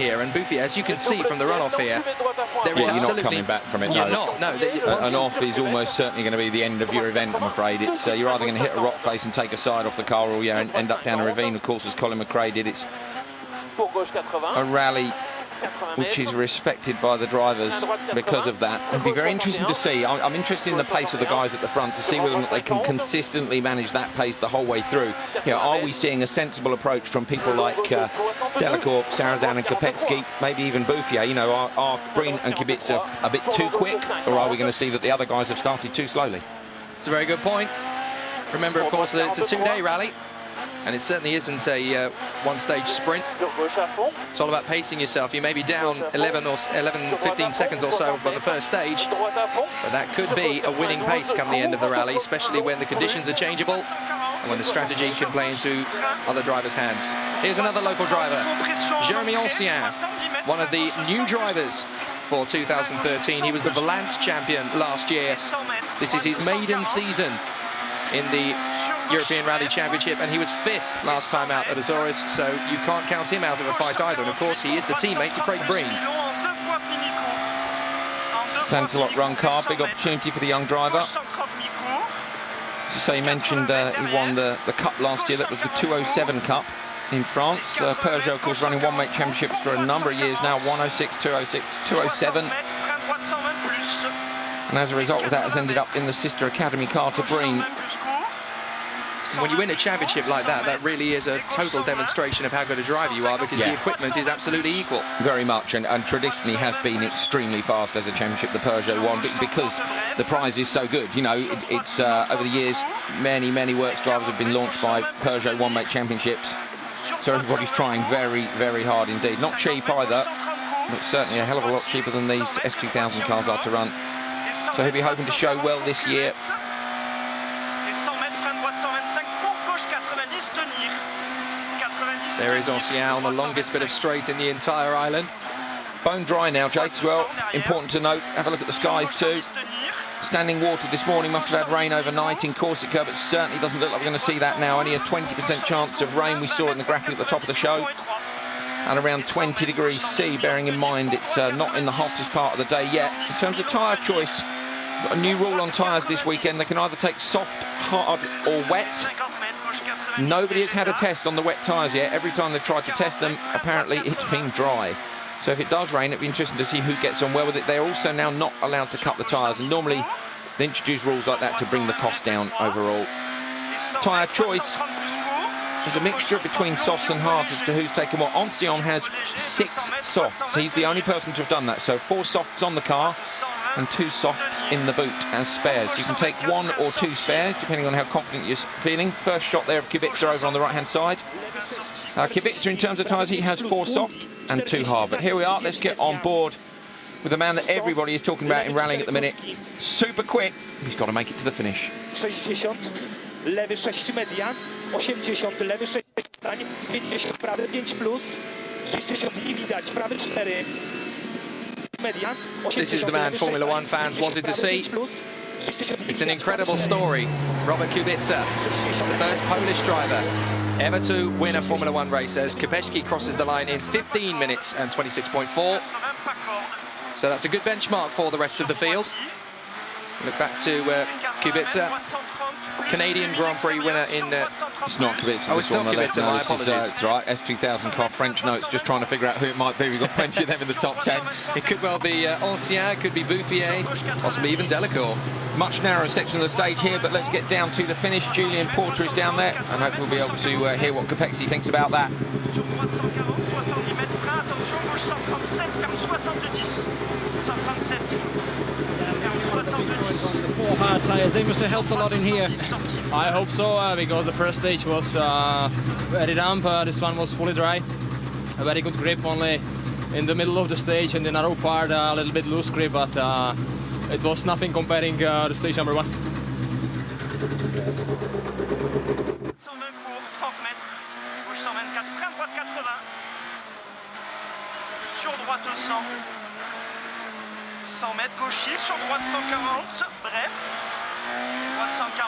here, and Bouffier, as you can see from the runoff here, there is you're absolutely... not coming back from it, You're no. not, no. An off is almost certainly going to be the end of your event, I'm afraid. It's you're either going to hit a rock face and take a side off the car, or you end up down a ravine, of course, as Colin McRae did. It's a rally which is respected by the drivers because of that. It'll be very interesting to see. I'm interested in the pace of the guys at the front to see whether or not they can consistently manage that pace the whole way through. You know, are we seeing a sensible approach from people like Delacour, Sarazan and Kopecky, maybe even Bouffier? You know, are Breen and Kubica a bit too quick, or are we going to see that the other guys have started too slowly? It's a very good point. Remember, of course, that it's a two-day rally, and it certainly isn't a one-stage sprint. It's all about pacing yourself. You may be down 15 seconds or so by the first stage, but that could be a winning pace come the end of the rally, especially when the conditions are changeable and when the strategy can play into other drivers' hands. Here's another local driver, Jeremy Ancien, one of the new drivers for 2013. He was the Volant champion last year. This is his maiden season in the European Rally Championship, and he was 5th last time out at Azores, so you can't count him out of a fight either. And of course, he is the teammate to Craig Breen. Santalot run car, big opportunity for the young driver. As you say, you mentioned he won the Cup last year. That was the 207 Cup in France. Peugeot, of course, running one-make championships for a number of years now, 106, 206, 207. And as a result of that, has ended up in the sister academy car to Breen. When you win a championship like that, that really is a total demonstration of how good a driver you are, because the equipment is absolutely equal. Very much, and traditionally has been extremely fast as a championship, the Peugeot one, because the prize is so good. You know, it's over the years, many works drivers have been launched by Peugeot one-make championships. So everybody's trying very, very hard indeed. Not cheap either, but certainly a hell of a lot cheaper than these S2000 cars are to run. So he'll be hoping to show well this year. There is Ancien on the longest bit of straight in the entire island. Bone dry now, Jake, as well. Important to note, have a look at the skies too. Standing water this morning, must have had rain overnight in Corsica, but certainly doesn't look like we're going to see that now. Only a 20% chance of rain we saw in the graphic at the top of the show. And around 20 degrees C, bearing in mind it's not in the hottest part of the day yet. In terms of tyre choice, we've got a new rule on tyres this weekend. They can either take soft, hard or wet. Nobody has had a test on the wet tyres yet. Every time they've tried to test them, apparently it's been dry. So if it does rain, it'll be interesting to see who gets on well with it. They're also now not allowed to cut the tyres, and normally they introduce rules like that to bring the cost down overall. Tyre choice is a mixture between softs and hards as to who's taken what. Ancien has 6 softs. He's the only person to have done that. So 4 softs on the car and 2 softs in the boot as spares. You can take 1 or 2 spares depending on how confident you're feeling. First shot there of Kubica over on the right hand side. Kubica, in terms of tyres, he has 4 soft and 2 hard. But here we are, let's get on board with the man that everybody is talking about in rallying at the minute. Super quick, he's got to make it to the finish. 60, lewy 6 median, 80, lewy 6 50, prawy 5 plus, 60 i widać, prawy 4 median. This is the man Formula One fans wanted to see. It's an incredible story. Robert Kubica, the first Polish driver ever to win a Formula One race, as Kopecky crosses the line in 15 minutes and 26.4. So that's a good benchmark for the rest of the field. Look back to Kubica, Canadian Grand Prix winner in... It's not Kubica. Oh, it's not Kubica, my apologies. It's right, S2000 car, French notes, just trying to figure out who it might be. We've got plenty of them in the top 10. It could well be Ancien, it could be Bouffier, possibly even Delacour. Much narrower section of the stage here, but let's get down to the finish. Julian Porter is down there, and hopefully we'll be able to hear what Kopecky thinks about that. On the 4 hard tyres, they must have helped a lot in here. I hope so, because the first stage was very damp. This one was fully dry. A very good grip only in the middle of the stage, and the narrow part a little bit loose grip, but it was nothing comparing to stage number 1.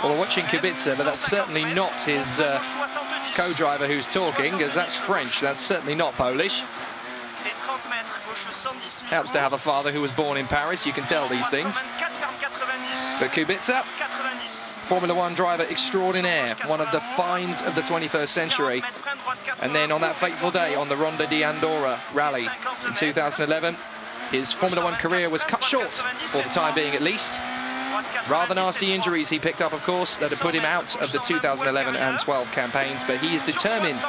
Well, we're watching Kubica, but that's certainly not his co-driver who's talking, as that's French. That's certainly not Polish. Helps to have a father who was born in Paris, you can tell these things. But Kubica, Formula One driver extraordinaire, one of the finds of the 21st century. And then on that fateful day on the Ronda di Andorra rally in 2011, his Formula One career was cut short, for the time being at least. Rather nasty injuries he picked up, of course, that had put him out of the 2011 and 12 campaigns, but he is determined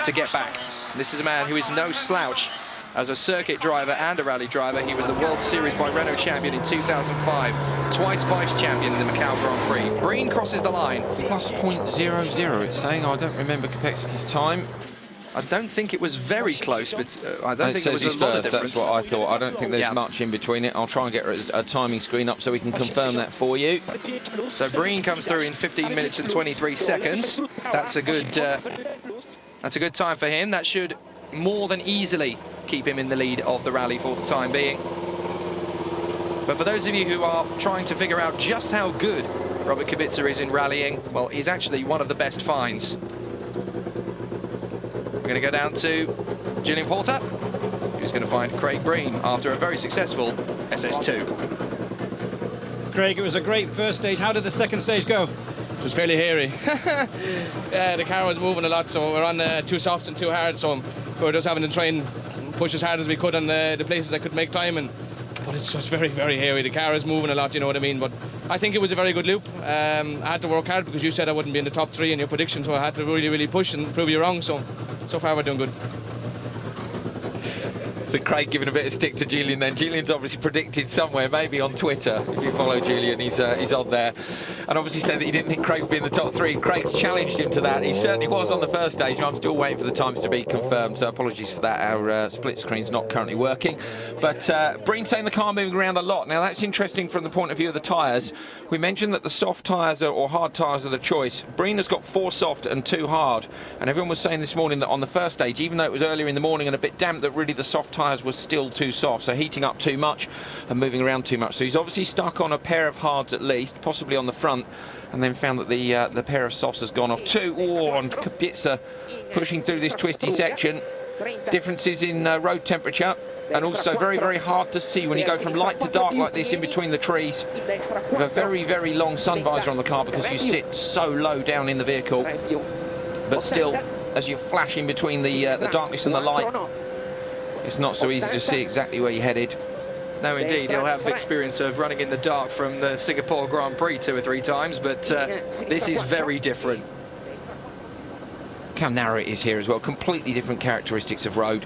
to get back. This is a man who is no slouch. As a circuit driver and a rally driver, he was the World Series by Renault champion in 2005, twice vice champion in the Macau Grand Prix. Breen crosses the line. Plus .00, it's saying. I don't remember Kopecki's time. I don't think it was very close, but I don't think it was a lot of difference. That's what I thought. I don't think there's much in between it. I'll try and get a timing screen up so we can confirm that for you. So Breen comes through in 15 minutes and 23 seconds. That's a good time for him. That should more than easily keep him in the lead of the rally for the time being. But for those of you who are trying to figure out just how good Robert Kubica is in rallying, well, he's actually one of the best finds. We're going to go down to Gillian Porter, who's going to find Craig Breen after a very successful SS2. Craig, it was a great first stage. How did the second stage go? It was fairly hairy. Yeah, the car was moving a lot, so we're on too soft and too hard, so we were just having to try and push as hard as we could on the places I could make time, but it's just very, very hairy. The car is moving a lot, you know what I mean? But I think it was a very good loop. I had to work hard because you said I wouldn't be in the top 3 in your prediction, so I had to really, really push and prove you wrong. So far we're doing good. So Craig giving a bit of stick to Julian then. Julian's obviously predicted somewhere, maybe on Twitter. If you follow Julian, he's on there. And obviously said that he didn't think Craig would be in the top 3. Craig's challenged him to that. He certainly was on the first stage. I'm still waiting for the times to be confirmed, so apologies for that. Our split screen's not currently working. But Breen saying the car moving around a lot. Now that's interesting from the point of view of the tyres. We mentioned that the soft tyres or hard tyres are the choice. Breen has got 4 soft and 2 hard. And everyone was saying this morning that on the first stage, even though it was earlier in the morning and a bit damp, that really the soft tyres was still too soft, so heating up too much and moving around too much. So he's obviously stuck on a pair of hards at least, possibly on the front, and then found that the pair of softs has gone off too. Oh, and Kubica pushing through this twisty section. Differences in road temperature, and also very, very hard to see when you go from light to dark like this in between the trees with a very, very long sun visor on the car because you sit so low down in the vehicle. But still, as you flash in between the darkness and the light, it's not so easy to see exactly where you're headed. No, indeed, he'll have experience of running in the dark from the Singapore Grand Prix 2 or 3 times, but this is very different. Look how narrow it is here as well. Completely different characteristics of road.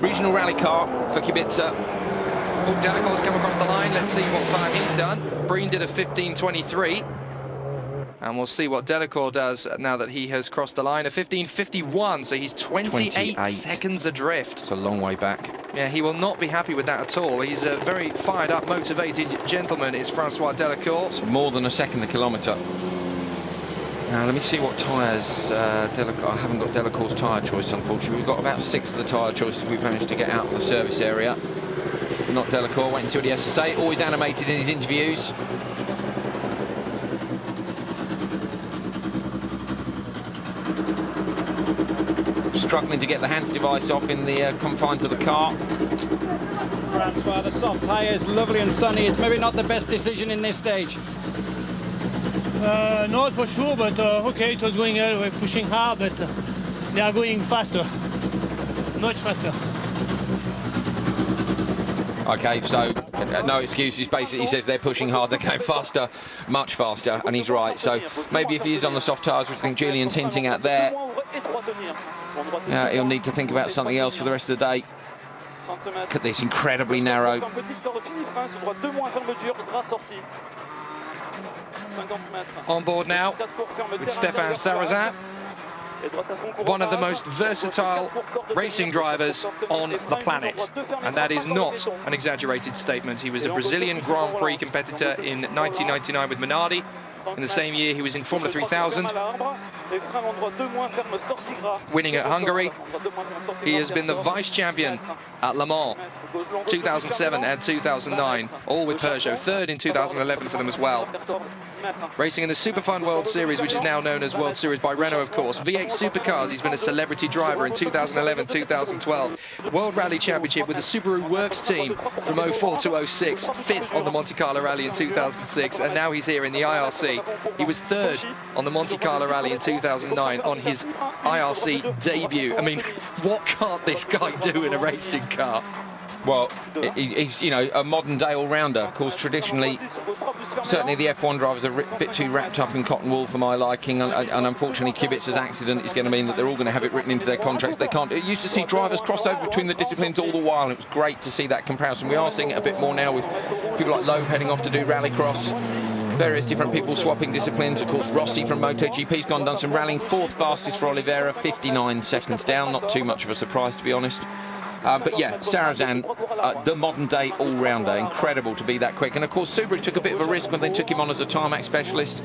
Regional rally car for Kubica. Oh, Delacour's come across the line. Let's see what time he's done. Breen did a 15:23. And we'll see what Delacour does now that he has crossed the line. A 15:51, so he's 28 seconds adrift. It's a long way back. Yeah, he will not be happy with that at all. He's a very fired up, motivated gentleman, is Francois Delacour. It's more than a second a kilometre. Now, let me see what tyres Delacour... I haven't got Delacour's tyre choice, unfortunately. We've got about 6 of the tyre choices we've managed to get out of the service area. Not Delacour. Wait and see what he has to say. Always animated in his interviews. Struggling to get the hands device off in the confines of the car. Francois, the soft tyre is lovely and sunny. It's maybe not the best decision in this stage. Not for sure, but okay, it was going we're pushing hard, but they are going faster, much faster. Okay, so no excuses. Basically, he says they're pushing hard, they're going faster, much faster, and he's right. So maybe if he is on the soft tyres, which I think Julian's hinting at there, he'll need to think about something else for the rest of the day. Look at this, incredibly narrow. On board now with Stéphane Sarrazin, one of the most versatile racing drivers on the planet, and that is not an exaggerated statement. He was a Brazilian Grand Prix competitor in 1999 with Minardi, In the same year, he was in Formula 3000, winning at Hungary. He has been the vice champion at Le Mans 2007 and 2009, all with Peugeot. Third in 2011 for them as well. Racing in the Superfun World Series, which is now known as World Series by Renault, of course. V8 Supercars, he's been a celebrity driver in 2011, 2012. World Rally Championship with the Subaru Works team from 04 to 06. Fifth on the Monte Carlo Rally in 2006, and now he's here in the IRC. He was third on the Monte Carlo Rally in 2009 on his IRC debut. I mean, what can't this guy do in a racing car? Well, he's, you know, a modern-day all-rounder. Of course, traditionally, certainly the F1 drivers are a bit too wrapped up in cotton wool for my liking, and unfortunately Kubica's accident is going to mean that they're all going to have it written into their contracts. They can't. You used to see drivers cross over between the disciplines all the while, and it was great to see that comparison. We are seeing it a bit more now with people like Loeb heading off to do rallycross. Various different people swapping disciplines. Of course, Rossi from MotoGP's gone and done some rallying. Fourth fastest for Oliveira, 59 seconds down. Not too much of a surprise, to be honest. But yeah, Sarrazin, the modern-day all-rounder, incredible to be that quick. And of course, Subaru took a bit of a risk when they took him on as a tarmac specialist,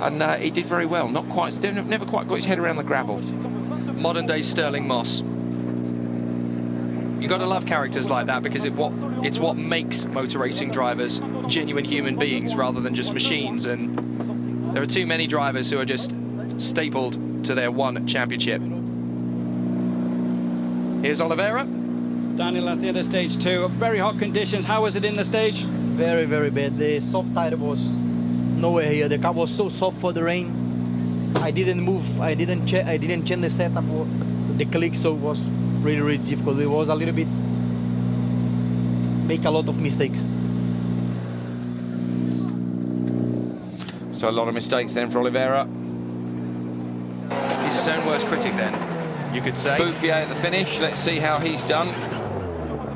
and he did very well. Not quite, never quite got his head around the gravel. Modern-day Sterling Moss. You've got to love characters like that, because it's what makes motor racing drivers genuine human beings rather than just machines. And there are too many drivers who are just stapled to their one championship. Here's Oliveira. Daniel, that's the end of stage 2. Very hot conditions. How was it in the stage? Very, very bad. The soft tire was nowhere here. The car was so soft for the rain. I didn't move. I didn't change the setup or the click, so it was really, really difficult. It was a little bit make a lot of mistakes. So a lot of mistakes then for Oliveira. He's his own worst critic then, you could say. Bouffier at the finish. Let's see how he's done.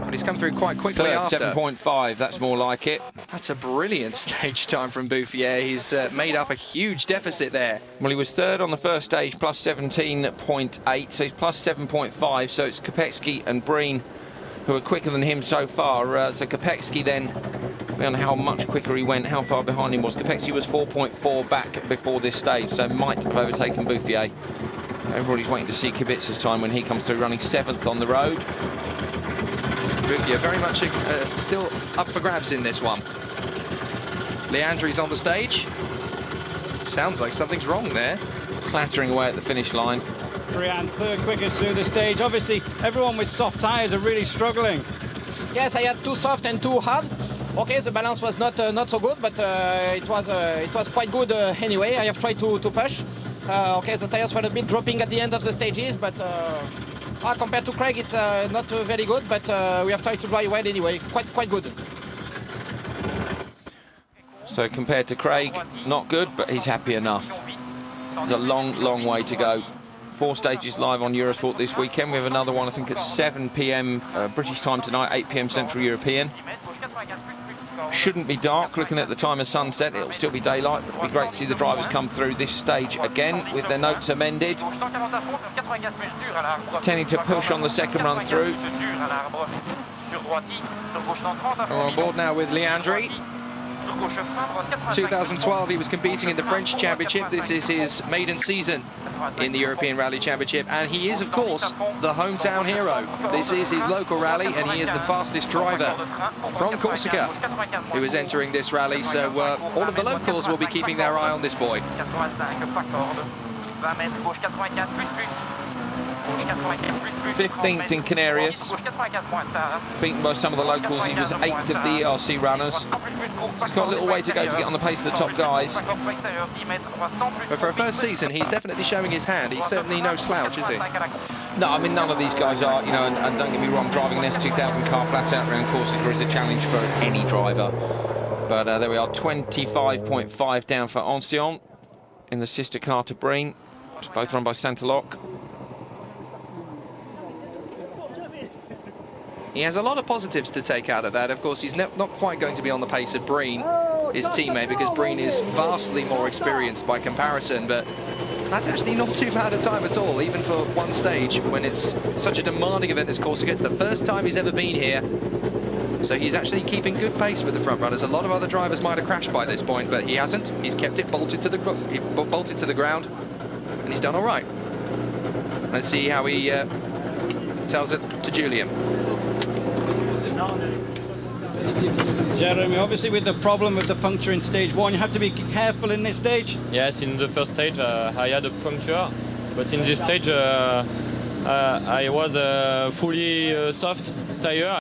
But he's come through quite quickly Third, after. 7.5, that's more like it. That's a brilliant stage time from Bouffier. He's made up a huge deficit there. Well, he was third on the first stage, plus 17.8, so he's plus 7.5, so it's Kopecky and Breen who are quicker than him so far. So Kopecky then, on how much quicker he went, how far behind him was. Kopecky was 4.4 back before this stage, so might have overtaken Bouffier. Everybody's waiting to see Kubica's time when he comes through, running 7th on the road. Bouffier very much still up for grabs in this one. Leandri's on the stage. Sounds like something's wrong there. Clattering away at the finish line. Brian, third quickest through the stage. Obviously, everyone with soft tyres are really struggling. Yes, I had too soft and too hard. Okay, the balance was not so good, but it was quite good anyway. I have tried to push. Okay, the tires were a bit dropping at the end of the stages, but compared to Craig, it's not very good. But we have tried to drive well anyway. Quite good. So compared to Craig, not good, but he's happy enough. There's a long, long way to go. 4 stages live on Eurosport this weekend. We have another one, I think, at 7 p.m. British time tonight, 8 p.m. Central European. Shouldn't be dark, looking at the time of sunset. It'll still be daylight, but it'll be great to see the drivers come through this stage again with their notes amended. Tending to push on the second run through. On board now with Leandri. 2012 he was competing in the French Championship. This is his maiden season in the European Rally Championship, and he is of course the hometown hero. This is his local rally, and he is the fastest driver from Corsica who is entering this rally, so all of the locals will be keeping their eye on this boy. 15th in Canarias, beaten by some of the locals. He was 8th of the ERC runners. He's got a little way to go to get on the pace of the top guys. But for a first season, he's definitely showing his hand. He's certainly no slouch, is he? No, I mean, none of these guys are, you know, and don't get me wrong, driving an S2000 car flat out around Corsica is a challenge for any driver. But there we are, 25.5 down for Ancillon in the sister car to Breen. It's both run by Santaloc. He has a lot of positives to take out of that. Of course, he's not quite going to be on the pace of Breen, his teammate, because Breen is vastly more experienced by comparison, but that's actually not too bad a time at all, even for one stage when it's such a demanding event as Corsica. It's the first time he's ever been here, So he's actually keeping good pace with the front runners. A lot of other drivers might have crashed by this point, but he hasn't. He's kept it bolted to the ground, and he's done all right. Let's see how he tells it to Julian. Jeremy, obviously with the problem with the puncture in stage 1, you have to be careful in this stage. Yes, in the first stage I had a puncture, but in this stage I was fully soft tire.